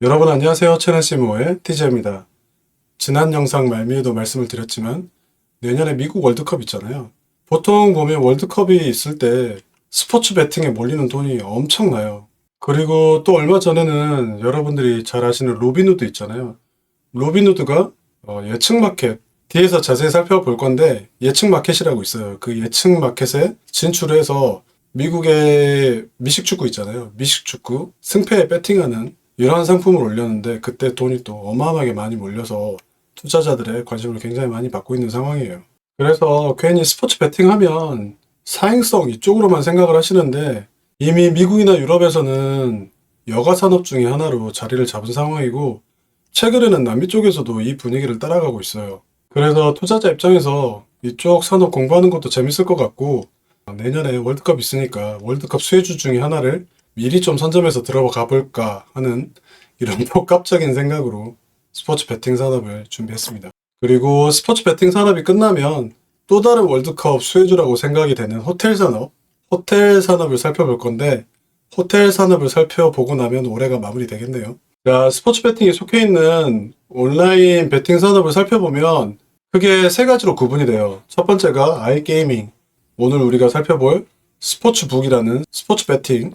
여러분 안녕하세요. 채널CMO의 TJ입니다. 지난 영상 말미에도 말씀을 드렸지만 내년에 미국 월드컵 있잖아요. 보통 보면 월드컵이 있을 때 스포츠 베팅에 몰리는 돈이 엄청나요. 그리고 또 얼마 전에는 여러분들이 잘 아시는 로빈후드 있잖아요. 로빈후드가 예측 마켓, 뒤에서 자세히 살펴볼 건데 예측 마켓이라고 있어요. 그 예측 마켓에 진출해서 미국의 미식축구 있잖아요. 미식축구 승패에 베팅하는 이러한 상품을 올렸는데 그때 돈이 또 어마어마하게 많이 몰려서 투자자들의 관심을 굉장히 많이 받고 있는 상황이에요. 그래서 괜히 스포츠 베팅하면 사행성 이쪽으로만 생각을 하시는데 이미 미국이나 유럽에서는 여가 산업 중에 하나로 자리를 잡은 상황이고 최근에는 남미 쪽에서도 이 분위기를 따라가고 있어요. 그래서 투자자 입장에서 이쪽 산업 공부하는 것도 재밌을 것 같고 내년에 월드컵 있으니까 월드컵 수혜주 중에 하나를 미리 좀 선점해서 들어가 볼까 하는 이런 복합적인 생각으로 스포츠 베팅 산업을 준비했습니다. 그리고 스포츠 베팅 산업이 끝나면 또 다른 월드컵 수혜주라고 생각이 되는 호텔 산업을 살펴볼 건데 호텔 산업을 살펴보고 나면 올해가 마무리되겠네요. 자, 스포츠 베팅에 속해 있는 온라인 베팅 산업을 살펴보면 크게 세 가지로 구분이 돼요. 첫 번째가 아이게이밍, 오늘 우리가 살펴볼 스포츠북이라는 스포츠 베팅,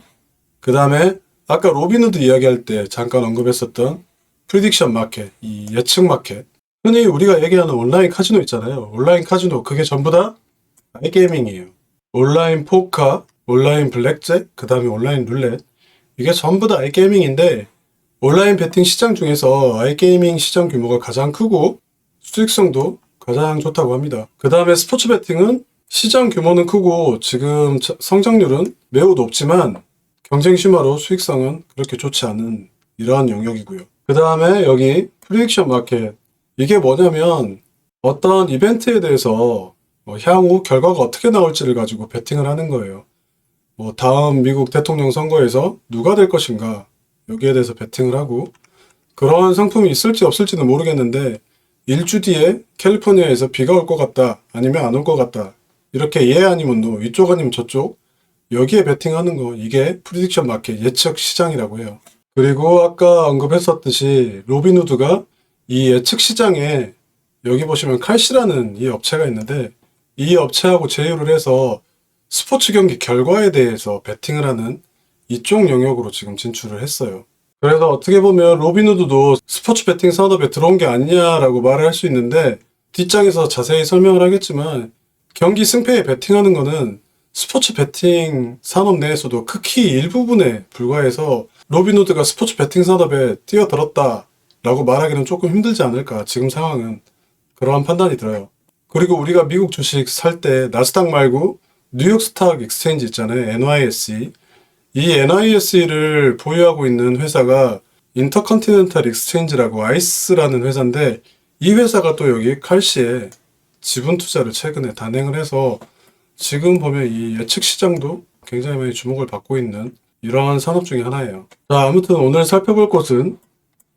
그 다음에 아까 로빈후드 이야기할 때 잠깐 언급했었던 프리딕션 마켓, 이 예측 마켓, 흔히 우리가 얘기하는 온라인 카지노 있잖아요. 온라인 카지노, 그게 전부 다 아이게이밍이에요. 온라인 포커, 온라인 블랙잭, 그 다음에 온라인 룰렛, 이게 전부 다 아이게이밍인데 온라인 베팅 시장 중에서 아이게이밍 시장 규모가 가장 크고 수익성도 가장 좋다고 합니다. 그 다음에 스포츠 베팅은 시장 규모는 크고 지금 성장률은 매우 높지만 경쟁 심화로 수익성은 그렇게 좋지 않은 이러한 영역이고요. 그 다음에 여기 프리딕션 마켓, 이게 뭐냐면 어떤 이벤트에 대해서 향후 결과가 어떻게 나올지를 가지고 베팅을 하는 거예요. 다음 미국 대통령 선거에서 누가 될 것인가, 여기에 대해서 베팅을 하고 그런 상품이 있을지 없을지는 모르겠는데 일주 뒤에 캘리포니아에서 비가 올 것 같다, 아니면 안 올 것 같다, 이렇게 예 아니면 노, 이쪽 아니면 저쪽, 여기에 베팅하는 거, 이게 프리딕션 마켓, 예측 시장이라고 해요. 그리고 아까 언급했었듯이 로빈후드가 이 예측 시장에 여기 보시면 칼시라는 이 업체가 있는데 이 업체하고 제휴를 해서 스포츠 경기 결과에 대해서 베팅을 하는 이쪽 영역으로 지금 진출을 했어요. 그래서 어떻게 보면 로빈후드도 스포츠 베팅 산업에 들어온 게 아니냐라고 말을 할 수 있는데 뒷장에서 자세히 설명을 하겠지만 경기 승패에 베팅하는 거는 스포츠 베팅 산업 내에서도 극히 일부분에 불과해서 로빈후드가 스포츠 베팅 산업에 뛰어들었다라고 말하기는 조금 힘들지 않을까, 지금 상황은 그러한 판단이 들어요. 그리고 우리가 미국 주식 살 때 나스닥 말고 뉴욕 스탁 익스체인지 있잖아요. NYSE. 이 NYSE를 보유하고 있는 회사가 인터컨티넨탈 익스체인지라고 아이스라는 회사인데 이 회사가 또 여기 칼시에 지분 투자를 최근에 단행을 해서 지금 보면 이 예측 시장도 굉장히 많이 주목을 받고 있는 이러한 산업 중에 하나예요. 자, 아무튼 오늘 살펴볼 곳은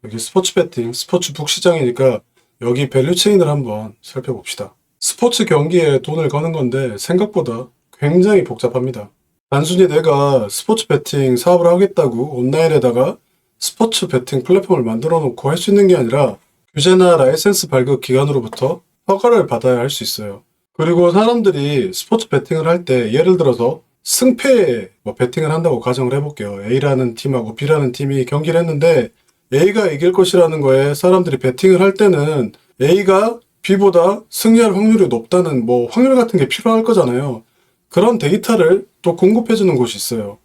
여기 스포츠 베팅, 스포츠북 시장이니까 여기 밸류 체인을 한번 살펴봅시다. 스포츠 경기에 돈을 거는 건데 생각보다 굉장히 복잡합니다. 단순히 내가 스포츠 베팅 사업을 하겠다고 온라인에다가 스포츠 베팅 플랫폼을 만들어 놓고 할 수 있는 게 아니라 규제나 라이센스 발급 기관으로부터 허가를 받아야 할 수 있어요. 그리고 사람들이 스포츠 베팅을 할 때 예를 들어서 승패에 베팅을 한다고 가정을 해볼게요. A라는 팀하고 B라는 팀이 경기를 했는데 A가 이길 것이라는 거에 사람들이 베팅을 할 때는 A가 B보다 승리할 확률이 높다는 확률 같은 게 필요할 거잖아요. 그런 데이터를 또 공급해주는 곳이 있어요.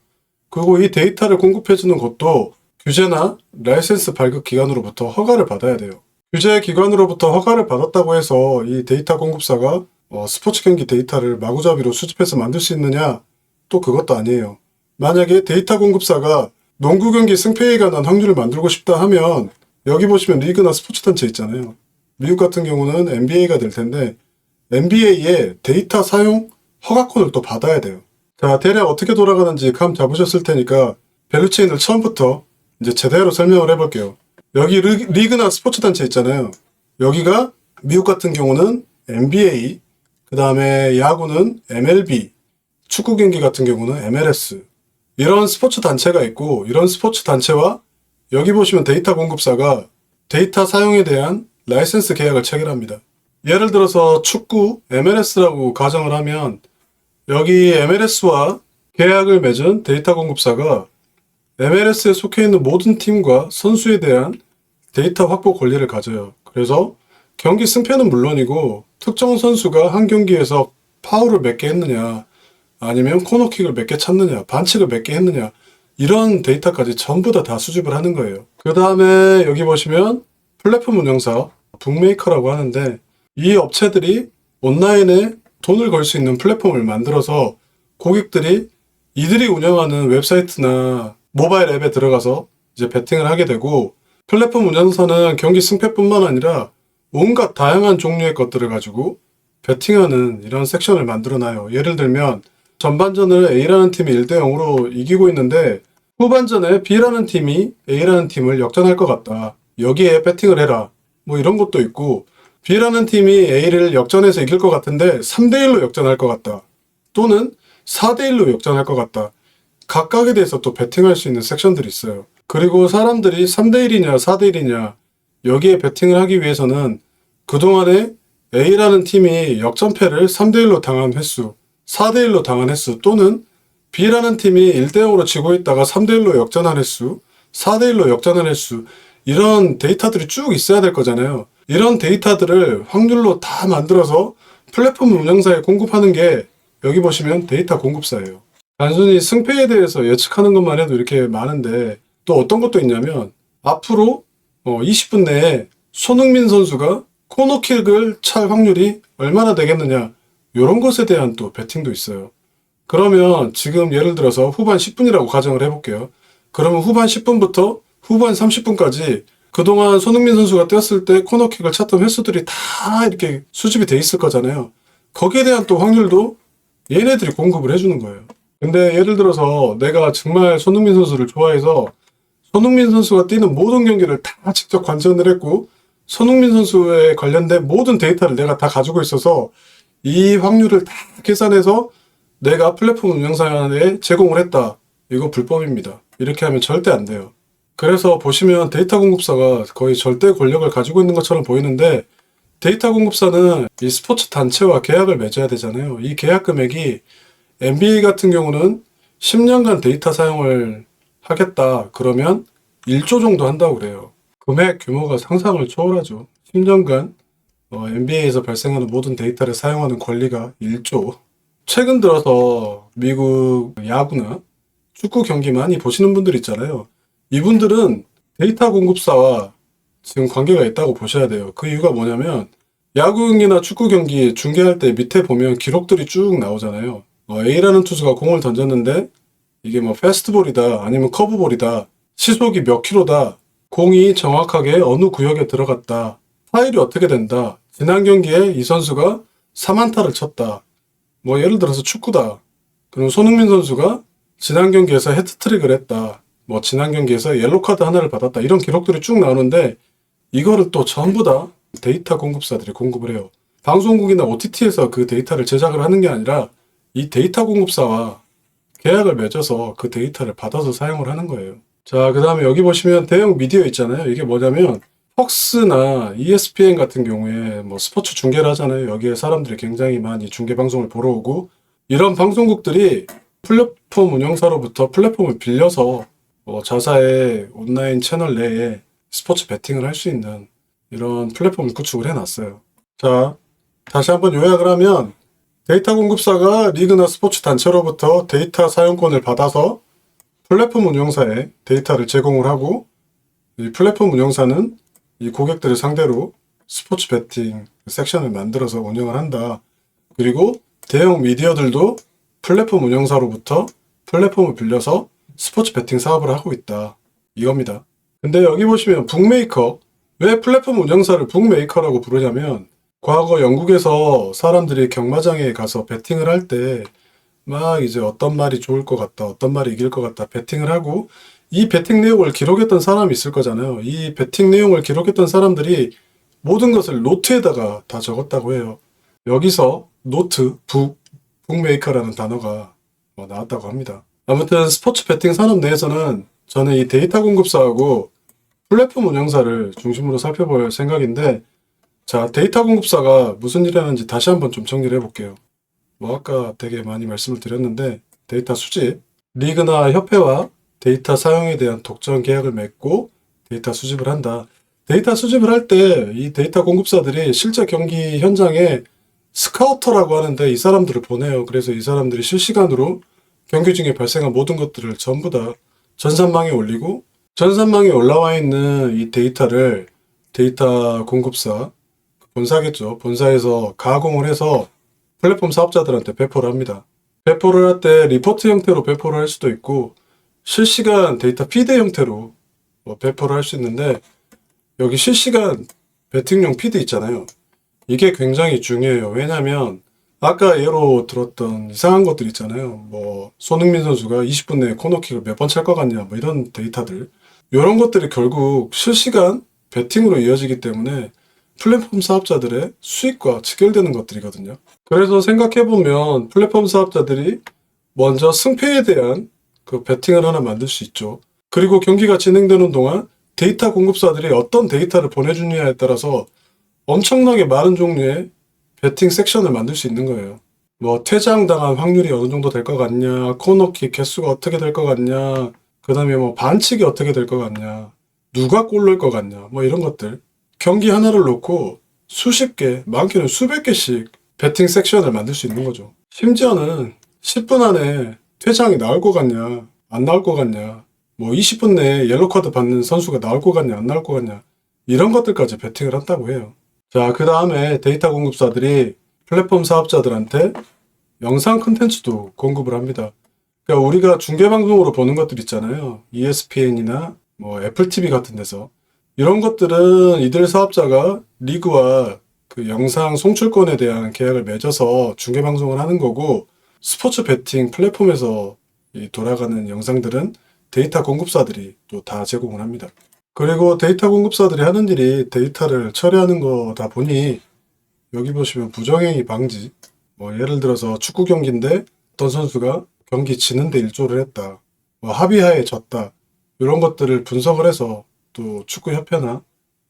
그리고 이 데이터를 공급해주는 것도 규제나 라이센스 발급 기관으로부터 허가를 받아야 돼요. 규제 기관으로부터 허가를 받았다고 해서 이 데이터 공급사가 스포츠 경기 데이터를 마구잡이로 수집해서 만들 수 있느냐? 또 그것도 아니에요. 만약에 데이터 공급사가 농구 경기 승패에 관한 확률을 만들고 싶다 하면 여기 보시면 리그나 스포츠 단체 있잖아요. 미국 같은 경우는 NBA가 될 텐데 NBA에 데이터 사용 허가권을 또 받아야 돼요. 자, 대략 어떻게 돌아가는지 감 잡으셨을 테니까 밸류체인을 처음부터 이제 제대로 설명을 해볼게요. 여기 리그나 스포츠 단체 있잖아요. 여기가 미국 같은 경우는 NBA, 그 다음에 야구는 MLB, 축구 경기 같은 경우는 MLS, 이런 스포츠 단체가 있고 이런 스포츠 단체와 여기 보시면 데이터 공급사가 데이터 사용에 대한 라이센스 계약을 체결합니다. 예를 들어서 축구 MLS라고 가정을 하면 여기 MLS와 계약을 맺은 데이터 공급사가 MLS에 속해 있는 모든 팀과 선수에 대한 데이터 확보 권리를 가져요. 그래서 경기 승패는 물론이고 특정 선수가 한 경기에서 파울을 몇 개 했느냐, 아니면 코너킥을 몇 개 찼느냐, 반칙을 몇 개 했느냐, 이런 데이터까지 전부 다 수집을 하는 거예요. 그 다음에 여기 보시면 플랫폼 운영사 북메이커라고 하는데, 이 업체들이 온라인에 돈을 걸 수 있는 플랫폼을 만들어서 고객들이 이들이 운영하는 웹사이트나 모바일 앱에 들어가서 이제 베팅을 하게 되고, 플랫폼 운영사는 경기 승패뿐만 아니라 온갖 다양한 종류의 것들을 가지고 베팅하는 이런 섹션을 만들어놔요. 예를 들면 전반전을 A라는 팀이 1대0으로 이기고 있는데 후반전에 B라는 팀이 A라는 팀을 역전할 것 같다, 여기에 베팅을 해라, 뭐 이런 것도 있고, B라는 팀이 A를 역전해서 이길 것 같은데 3대1로 역전할 것 같다, 또는 4대1로 역전할 것 같다, 각각에 대해서 또 베팅할 수 있는 섹션들이 있어요. 그리고 사람들이 3대1이냐 4대1이냐 여기에 베팅을 하기 위해서는 그동안에 A라는 팀이 역전패를 3대1로 당한 횟수, 4대1로 당한 횟수, 또는 B라는 팀이 1대0으로 지고 있다가 3대1로 역전한 횟수, 4대1로 역전한 횟수, 이런 데이터들이 쭉 있어야 될 거잖아요. 이런 데이터들을 확률로 다 만들어서 플랫폼 운영사에 공급하는 게 여기 보시면 데이터 공급사예요. 단순히 승패에 대해서 예측하는 것만 해도 이렇게 많은데 또 어떤 것도 있냐면, 앞으로 20분 내에 손흥민 선수가 코너킥을 찰 확률이 얼마나 되겠느냐, 이런 것에 대한 또 베팅도 있어요. 그러면 지금 예를 들어서 후반 10분이라고 가정을 해볼게요. 그러면 후반 10분부터 후반 30분까지 그동안 손흥민 선수가 뛰었을 때 코너킥을 찼던 횟수들이 다 이렇게 수집이 돼 있을 거잖아요. 거기에 대한 또 확률도 얘네들이 공급을 해주는 거예요. 근데 예를 들어서 내가 정말 손흥민 선수를 좋아해서 손흥민 선수가 뛰는 모든 경기를 다 직접 관전을 했고 손흥민 선수에 관련된 모든 데이터를 내가 다 가지고 있어서 이 확률을 다 계산해서 내가 플랫폼 운영사에 제공을 했다, 이거 불법입니다. 이렇게 하면 절대 안 돼요. 그래서 보시면 데이터 공급사가 거의 절대 권력을 가지고 있는 것처럼 보이는데, 데이터 공급사는 이 스포츠 단체와 계약을 맺어야 되잖아요. 이 계약 금액이 NBA 같은 경우는 10년간 데이터 사용을 하겠다 그러면 1조 정도 한다고 그래요. 금액 규모가 상상을 초월하죠. 10년간 NBA에서 발생하는 모든 데이터를 사용하는 권리가 1조. 최근 들어서 미국 야구나 축구 경기 많이 보시는 분들 있잖아요. 이분들은 데이터 공급사와 지금 관계가 있다고 보셔야 돼요. 그 이유가 뭐냐면, 야구 경기나 축구 경기 중계할 때 밑에 보면 기록들이 쭉 나오잖아요. A라는 투수가 공을 던졌는데 이게 뭐 패스트볼이다, 아니면 커브볼이다, 시속이 몇 킬로다, 공이 정확하게 어느 구역에 들어갔다, 파일이 어떻게 된다, 지난 경기에 이 선수가 3안타를 쳤다, 뭐 예를 들어서 축구다, 그럼 손흥민 선수가 지난 경기에서 헤트트릭을 했다, 뭐 지난 경기에서 옐로카드 하나를 받았다, 이런 기록들이 쭉 나오는데 이거를 또 전부 다 데이터 공급사들이 공급을 해요. 방송국이나 OTT에서 그 데이터를 제작을 하는 게 아니라 이 데이터 공급사와 계약을 맺어서 그 데이터를 받아서 사용을 하는 거예요. 자, 그 다음에 여기 보시면 대형 미디어 있잖아요. 이게 뭐냐면 폭스나 ESPN 같은 경우에 뭐 스포츠 중계를 하잖아요. 여기에 사람들이 굉장히 많이 중계 방송을 보러 오고, 이런 방송국들이 플랫폼 운영사로부터 플랫폼을 빌려서 자사의 온라인 채널 내에 스포츠 베팅을 할 수 있는 이런 플랫폼을 구축을 해놨어요. 자, 다시 한번 요약을 하면, 데이터 공급사가 리그나 스포츠 단체로부터 데이터 사용권을 받아서 플랫폼 운영사에 데이터를 제공을 하고, 이 플랫폼 운영사는 이 고객들을 상대로 스포츠 베팅 섹션을 만들어서 운영을 한다. 그리고 대형 미디어들도 플랫폼 운영사로부터 플랫폼을 빌려서 스포츠 베팅 사업을 하고 있다, 이겁니다. 근데 여기 보시면 북메이커, 왜 플랫폼 운영사를 북메이커라고 부르냐면, 과거 영국에서 사람들이 경마장에 가서 베팅을 할 때 막 이제 어떤 말이 좋을 것 같다, 어떤 말이 이길 것 같다 베팅을 하고, 이 베팅 내용을 기록했던 사람이 있을 거잖아요. 이 베팅 내용을 기록했던 사람들이 모든 것을 노트에다가 다 적었다고 해요. 여기서 노트, 북메이커라는 단어가 나왔다고 합니다. 아무튼 스포츠 베팅 산업 내에서는 저는 이 데이터 공급사하고 플랫폼 운영사를 중심으로 살펴볼 생각인데, 자, 데이터 공급사가 무슨 일을 하는지 다시 한번 좀 정리를 해볼게요. 뭐 아까 되게 많이 말씀을 드렸는데, 데이터 수집, 리그나 협회와 데이터 사용에 대한 독점 계약을 맺고 데이터 수집을 한다. 데이터 수집을 할 때 이 데이터 공급사들이 실제 경기 현장에 스카우터라고 하는데 이 사람들을 보내요. 그래서 이 사람들이 실시간으로 경기 중에 발생한 모든 것들을 전부 다 전산망에 올리고, 전산망에 올라와 있는 이 데이터를 데이터 공급사, 본사겠죠. 본사에서 가공을 해서 플랫폼 사업자들한테 배포를 합니다. 배포를 할 때 리포트 형태로 배포를 할 수도 있고, 실시간 데이터 피드 형태로 배포를 할 수 있는데, 여기 실시간 배팅용 피드 있잖아요. 이게 굉장히 중요해요. 왜냐면 아까 예로 들었던 이상한 것들 있잖아요. 뭐 손흥민 선수가 20분 내에 코너킥을 몇 번 찰 것 같냐, 뭐 이런 데이터들. 이런 것들이 결국 실시간 배팅으로 이어지기 때문에 플랫폼 사업자들의 수익과 직결되는 것들이거든요. 그래서 생각해보면 플랫폼 사업자들이 먼저 승패에 대한 그 배팅을 하나 만들 수 있죠. 그리고 경기가 진행되는 동안 데이터 공급사들이 어떤 데이터를 보내주느냐에 따라서 엄청나게 많은 종류의 배팅 섹션을 만들 수 있는 거예요. 뭐 퇴장당한 확률이 어느 정도 될 것 같냐, 코너킥 개수가 어떻게 될 것 같냐, 그 다음에 뭐 반칙이 어떻게 될 것 같냐, 누가 골 넣을 것 같냐, 뭐 이런 것들. 경기 하나를 놓고 수십 개, 많게는 수백 개씩 배팅 섹션을 만들 수 있는 거죠. 심지어는 10분 안에 퇴장이 나올 것 같냐, 안 나올 것 같냐, 뭐 20분 내에 옐로 카드 받는 선수가 나올 것 같냐, 안 나올 것 같냐, 이런 것들까지 배팅을 한다고 해요. 자, 그 다음에 데이터 공급사들이 플랫폼 사업자들한테 영상 콘텐츠도 공급을 합니다. 그러니까 우리가 중계방송으로 보는 것들 있잖아요. ESPN이나 뭐 애플 TV 같은 데서. 이런 것들은 이들 사업자가 리그와 그 영상 송출권에 대한 계약을 맺어서 중계방송을 하는 거고, 스포츠 베팅 플랫폼에서 이 돌아가는 영상들은 데이터 공급사들이 또 다 제공을 합니다. 그리고 데이터 공급사들이 하는 일이 데이터를 처리하는 거다 보니, 여기 보시면 부정행위 방지, 뭐 예를 들어서 축구 경기인데 어떤 선수가 경기 지는데 일조를 했다, 뭐 합의하에 졌다, 이런 것들을 분석을 해서 또 축구협회나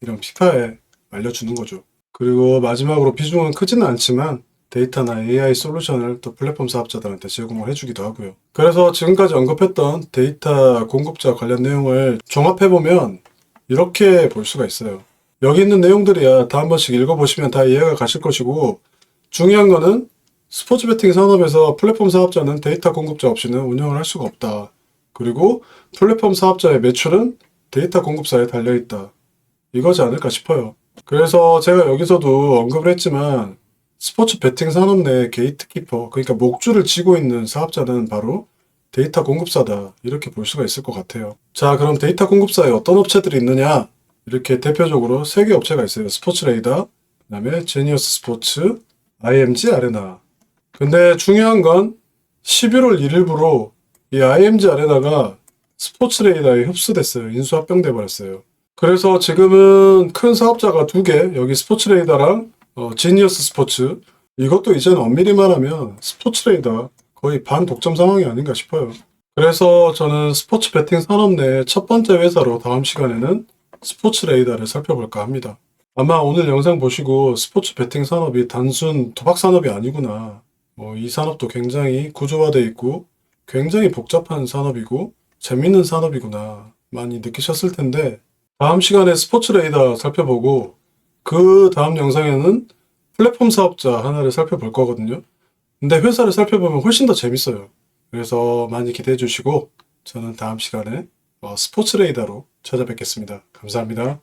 이런 피파에 알려주는 거죠. 그리고 마지막으로 비중은 크지는 않지만 데이터나 AI 솔루션을 또 플랫폼 사업자들한테 제공을 해주기도 하고요. 그래서 지금까지 언급했던 데이터 공급자 관련 내용을 종합해보면 이렇게 볼 수가 있어요. 여기 있는 내용들이야 다 한 번씩 읽어보시면 다 이해가 가실 것이고, 중요한 거는 스포츠 베팅 산업에서 플랫폼 사업자는 데이터 공급자 없이는 운영을 할 수가 없다. 그리고 플랫폼 사업자의 매출은 데이터 공급사에 달려있다. 이거지 않을까 싶어요. 그래서 제가 여기서도 언급을 했지만 스포츠 베팅 산업 내 게이트키퍼, 그러니까 목줄을 쥐고 있는 사업자는 바로 데이터 공급사다, 이렇게 볼 수가 있을 것 같아요. 자, 그럼 데이터 공급사에 어떤 업체들이 있느냐? 이렇게 대표적으로 3개 업체가 있어요. 스포츠레이더, 그 다음에 제니어스 스포츠, IMG 아레나. 근데 중요한 건 11월 1일부로 이 IMG 아레나가 스포츠레이더에 흡수됐어요. 인수합병돼 버렸어요. 그래서 지금은 큰 사업자가 2개, 여기 스포츠레이더랑 지니어스 스포츠, 이것도 이제는 엄밀히 말하면 스포츠레이더 거의 반독점 상황이 아닌가 싶어요. 그래서 저는 스포츠 베팅 산업 내 첫 번째 회사로 다음 시간에는 스포츠레이더를 살펴볼까 합니다. 아마 오늘 영상 보시고 스포츠 베팅 산업이 단순 도박 산업이 아니구나, 뭐 이 산업도 굉장히 구조화되어 있고 굉장히 복잡한 산업이고 재밌는 산업이구나 많이 느끼셨을 텐데, 다음 시간에 스포츠레이더 살펴보고 그 다음 영상에는 플랫폼 사업자 하나를 살펴볼 거거든요. 근데 회사를 살펴보면 훨씬 더 재밌어요. 그래서 많이 기대해 주시고 저는 다음 시간에 스포츠레이더로 찾아뵙겠습니다. 감사합니다.